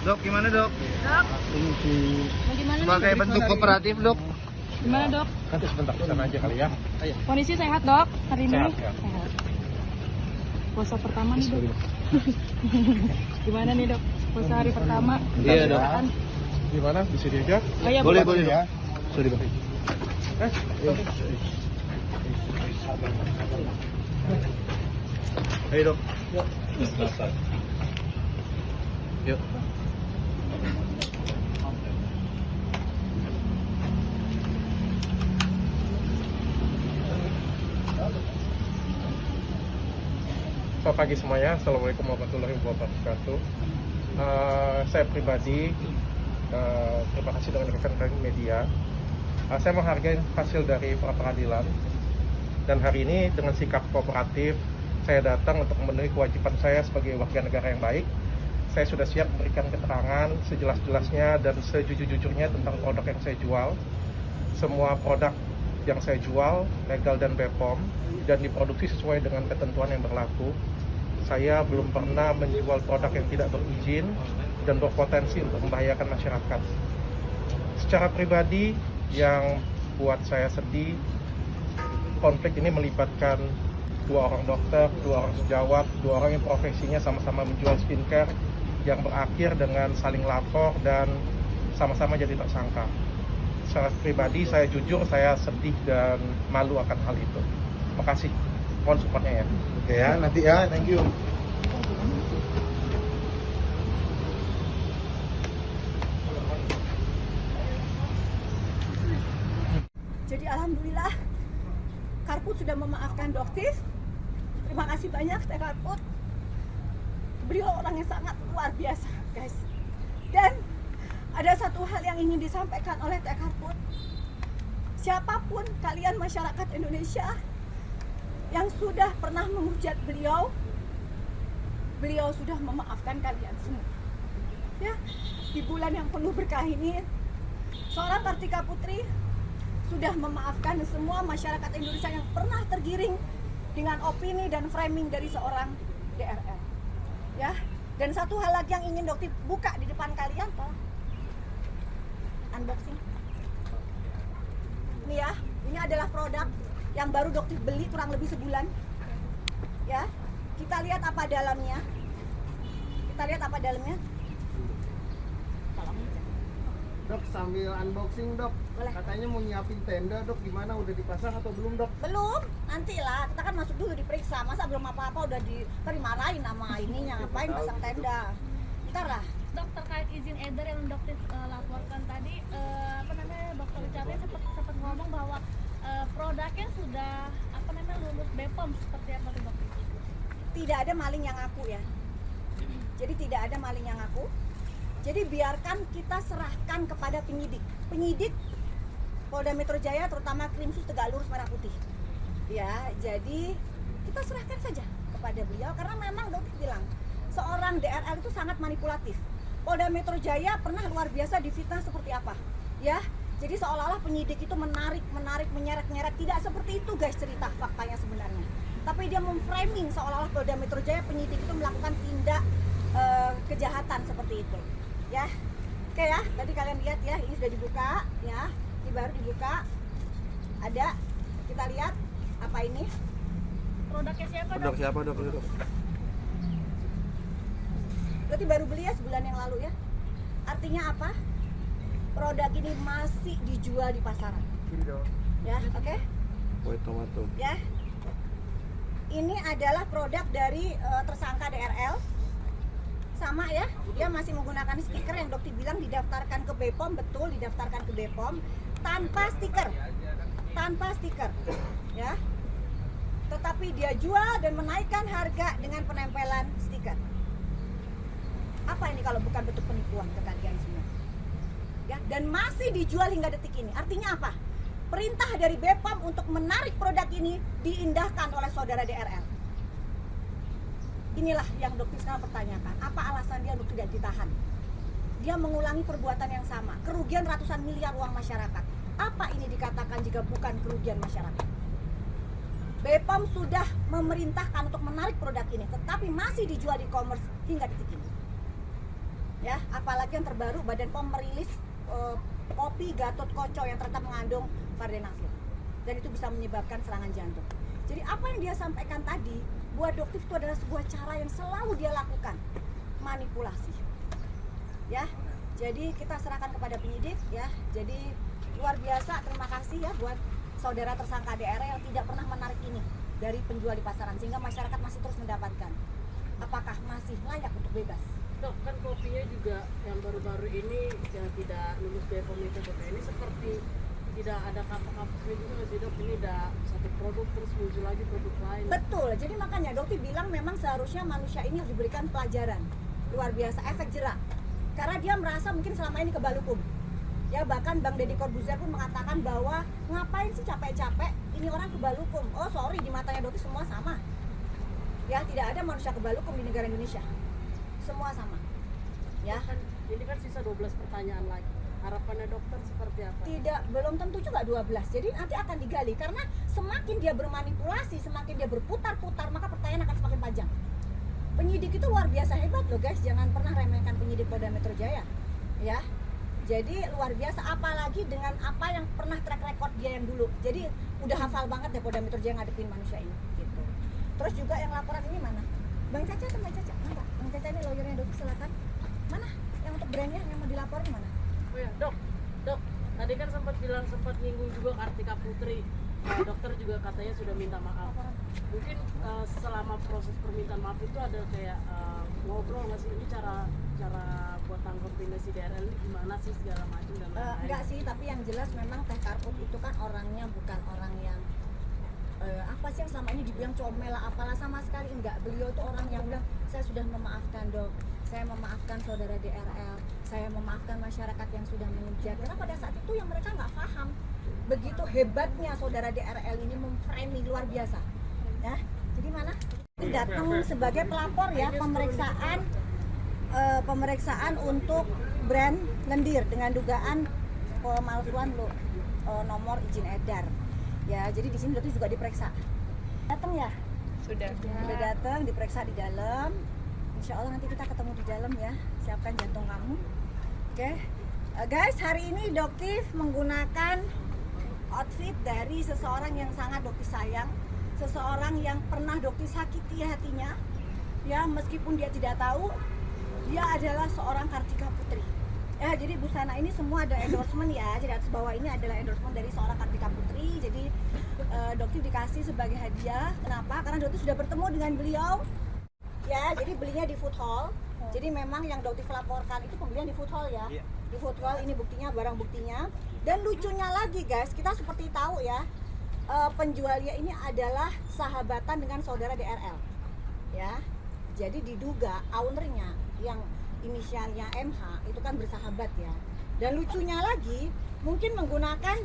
Dok, gimana dok? Dok, mau gimana Sebagai nih? bentuk kooperatif dok. Gimana dok? Nanti sebentar kesana aja kali ya. Ayo. Kondisi sehat dok hari ini? Sehat, ya. Sehat. Puasa pertama nih dok. Gimana nih dok? Puasa hari pertama? Iya, Dok. Apaan? Gimana? Di sini aja? Oh iya, Boleh, Bu. boleh ya. Sorry bang. Ayo dok. Yuk. Selamat pagi semuanya. Assalamualaikum warahmatullahi wabarakatuh. Saya pribadi terima kasih dengan rekan-rekan media. Saya menghargai hasil dari pra peradilan dan hari ini dengan sikap kooperatif saya datang untuk memenuhi kewajiban saya sebagai warga negara yang baik. Saya sudah siap memberikan keterangan sejelas-jelasnya dan sejujur-jujurnya tentang produk yang saya jual. Semua produk yang saya jual legal dan BPOM dan diproduksi sesuai dengan ketentuan yang berlaku. Saya belum pernah menjual produk yang tidak berizin dan berpotensi untuk membahayakan masyarakat. Secara pribadi, yang buat saya sedih, konflik ini melibatkan dua orang dokter, dua orang sejawat, dua orang yang profesinya sama-sama menjual skincare yang berakhir dengan saling lapor dan sama-sama jadi tersangka. Secara pribadi, saya jujur, saya sedih dan malu akan hal itu. Terima kasih. Mohon supportnya ya. Oke ya, nanti ya, thank you. Jadi alhamdulillah Karput sudah memaafkan Doktif. Terima kasih banyak Teh Karput. Beliau orang yang sangat luar biasa, guys. Dan ada satu hal yang ingin disampaikan oleh Teh Karput. Siapapun kalian masyarakat Indonesia yang sudah pernah menghujat beliau, beliau sudah memaafkan kalian semua. Ya, di bulan yang penuh berkah ini, seorang Kartika Putri sudah memaafkan semua masyarakat Indonesia yang pernah tergiring dengan opini dan framing dari seorang DRL. Ya, dan satu hal lagi yang ingin Dokter buka di depan kalian, toh. Unboxing. Ini ya, ini adalah produk yang baru Dokter beli kurang lebih sebulan. Ya, kita lihat apa dalamnya. Kita lihat apa dalamnya. Dok, sambil unboxing dok. Boleh. Katanya mau nyiapin tenda dok, gimana udah dipasang atau belum dok? Belum, nantilah. Kita kan masuk dulu diperiksa. Masa belum apa-apa udah dimarahin sama ininya, ngapain pasang tenda. Ntar lah. Dok, terkait izin edar yang dokter laporkan tadi, dokter Ucape sempat ngomong bahwa produknya sudah lulus BPOM, seperti apa tuh dok? Tidak ada maling yang ngaku ya. Jadi tidak ada maling yang ngaku. Jadi biarkan kita serahkan kepada penyidik. Penyidik Polda Metro Jaya, terutama Krimsus Tegak Lurus Merah Putih. Ya, jadi kita serahkan saja kepada beliau karena memang dokter bilang seorang DRL itu sangat manipulatif. Polda Metro Jaya pernah luar biasa difitnah seperti apa, ya? Jadi seolah-olah penyidik itu menarik, menyeret-nyeret. Tidak seperti itu guys cerita faktanya sebenarnya. Tapi dia memframing seolah-olah Polda Metro Jaya penyidik itu melakukan tindak kejahatan seperti itu. Ya, oke ya, tadi kalian lihat ya, ini sudah dibuka ya, ini baru dibuka, ada, kita lihat apa ini? Produknya siapa dok? Dok siapa dok? Berarti baru beli ya sebulan yang lalu ya. Artinya apa? Produk ini masih dijual di pasaran. Ya, oke? Kue tomato. Ya, ini adalah produk dari tersangka DRL. Sama ya, dia masih menggunakan stiker yang dokter bilang didaftarkan ke BPOM, betul didaftarkan ke BPOM tanpa stiker, ya. Tetapi dia jual dan menaikkan harga dengan penempelan stiker. Apa ini kalau bukan bentuk penipuan ke kalian semua? Ya, dan masih dijual hingga detik ini. Artinya apa? Perintah dari BPOM untuk menarik produk ini diindahkan oleh saudara DRL. Inilah yang dokter sekarang pertanyakan, apa alasan dia untuk tidak ditahan? Dia mengulangi perbuatan yang sama, kerugian ratusan miliar uang masyarakat. Apa ini dikatakan jika bukan kerugian masyarakat? BPOM sudah memerintahkan untuk menarik produk ini, tetapi masih dijual di e-commerce hingga detik ini. Ya, apalagi yang terbaru Badan POM merilis kopi Gatot Koco yang ternyata mengandung vardenafil. Dan itu bisa menyebabkan serangan jantung. Jadi apa yang dia sampaikan tadi, buat dokter itu adalah sebuah cara yang selalu dia lakukan, manipulasi. Ya, jadi kita serahkan kepada penyidik ya. Jadi luar biasa, terima kasih ya buat saudara tersangka DRL yang tidak pernah menarik ini dari penjual di pasaran sehingga masyarakat masih terus mendapatkan. Apakah masih layak untuk bebas? Dok, kan kopinya juga yang baru-baru ini yang tidak lulus BPOM itu dok, ini seperti tidak ada kapok-kapoknya juga nggak sih dok? Ini udah satu produk terus muncul lagi produk lain. Betul, jadi makanya dokter bilang memang seharusnya manusia ini harus diberikan pelajaran luar biasa, efek jerak, karena dia merasa mungkin selama ini kebal hukum. Ya, bahkan Bang Deddy Corbuzier pun mengatakan bahwa ngapain sih capek-capek, ini orang kebal hukum. Oh sorry, di matanya dokter semua sama. Ya, tidak ada manusia kebal hukum di negara Indonesia, semua sama. Ya, Kan, ini kan sisa 12 pertanyaan lagi. Harapannya dokter seperti apa? tidak, belum tentu juga 12. Jadi nanti akan digali karena semakin dia bermanipulasi, semakin dia berputar-putar, maka pertanyaan akan semakin panjang. Penyidik itu luar biasa hebat loh guys, jangan pernah remehkan penyidik Polda Metro Jaya. Ya. Jadi luar biasa, apalagi dengan apa yang pernah track record dia yang dulu. Jadi udah hafal banget deh Polda Metro Jaya ngadepin manusia ini gitu. Terus juga yang laporan ini mana? Bang Caca sama Caca, mana? Bang Caca ini lawyernya dokter, silakan. Mana? Yang untuk brandnya yang mau dilaporin mana? Oh ya, dok, tadi kan sempat nyinggung juga Kartika Putri. Dokter juga katanya sudah minta maaf. Mungkin selama proses permintaan maaf itu ada kayak ngobrol nggak sih, ini cara buat tanggepin si DRL ini gimana sih segala macam dan lain-lain. Enggak sih, tapi yang jelas memang Teh Karput itu kan orangnya bukan orang yang apa sih yang selama ini dibilang comel lah apalah, sama sekali enggak. Beliau itu orang yang bilang saya sudah memaafkan dok, saya memaafkan saudara DRL, saya memaafkan masyarakat yang sudah menghujat, karena pada saat itu yang mereka nggak paham begitu hebatnya saudara DRL ini memframing luar biasa ya. Jadi mana datang sebagai pelapor ya, pemeriksaan untuk brand lendir dengan dugaan pemalsuan nomor izin edar ya. Jadi di sini juga diperiksa, datang ya, sudah datang diperiksa di dalam. Insya Allah nanti kita ketemu di dalam ya, siapkan jantung kamu. Oke. Guys, hari ini Doktif menggunakan outfit dari seseorang yang sangat Doktif sayang, seseorang yang pernah Doktif sakiti hatinya ya, meskipun dia tidak tahu dia adalah seorang Kartika Putri ya. Jadi busana ini semua ada endorsement ya, jadi atas bawah ini adalah endorsement dari seorang Kartika Putri. Jadi Doktif dikasih sebagai hadiah. Kenapa? Karena Doktif sudah bertemu dengan beliau ya, jadi belinya di food hall. Jadi memang yang Doktif laporkan itu pembelian di food hall ya. Di food hall ini buktinya, barang buktinya. Dan lucunya lagi guys, kita seperti tahu ya, penjualnya ini adalah sahabatan dengan saudara DRL ya. Jadi diduga ownernya yang inisialnya MH itu kan bersahabat ya. Dan lucunya lagi mungkin menggunakan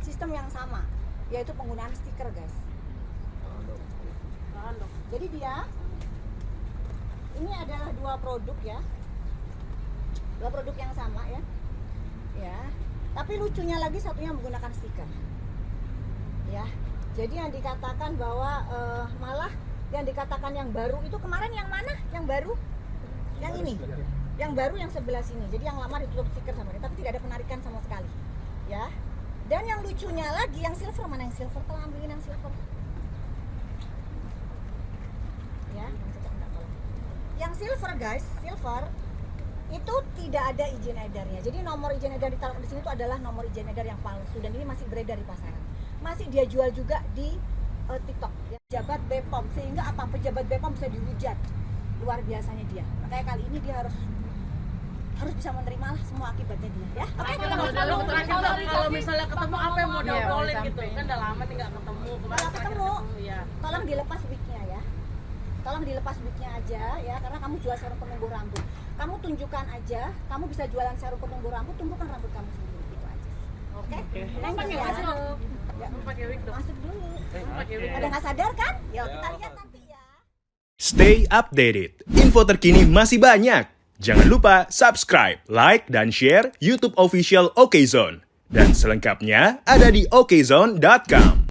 sistem yang sama, yaitu penggunaan stiker guys. Jadi dia ini adalah dua produk ya, dua produk yang sama ya. Ya, tapi lucunya lagi satunya menggunakan stiker. Ya, jadi yang dikatakan bahwa malah yang dikatakan yang baru itu kemarin yang mana? Yang baru? Yang ini. Yang baru yang sebelah sini. Jadi yang lama ditutup stiker sama dia, tapi tidak ada penarikan sama sekali. Ya. Dan yang lucunya lagi yang silver, mana yang silver? Tolong ambilin yang silver. Ya, yang silver guys, silver itu tidak ada izin edarnya. Jadi nomor izin edar ditaruh di sini itu adalah nomor izin edar yang palsu dan ini masih beredar di pasaran. Masih dia jual juga di TikTok. Ya. Pejabat BPOM, sehingga apa, pejabat BPOM bisa dihujat. Luar biasanya dia. Makanya kali ini dia harus bisa menerima lah semua akibatnya dia ya. Kalau misalnya ketemu apa yang mau diobrolin gitu, kan udah lama nih nggak ketemu. Kalau ketemu, ya. tolong dilepas wignya ya. Tolong dilepas wignya aja ya, karena kamu jual serum penumbuh rambut. Kamu tunjukkan aja, kamu bisa jualan serum penumbuh rambut, tumbuhkan rambut kamu sendiri, gitu aja. Oke? Lanjut ya. Ya, Pakai wig dong. masuk dulu. Pakai wig. Ada nggak sadar kan? Ya kita lihat nanti ya. Stay updated. Info terkini masih banyak. Jangan lupa subscribe, like, dan share YouTube official OKZone. Dan selengkapnya ada di okezone.com.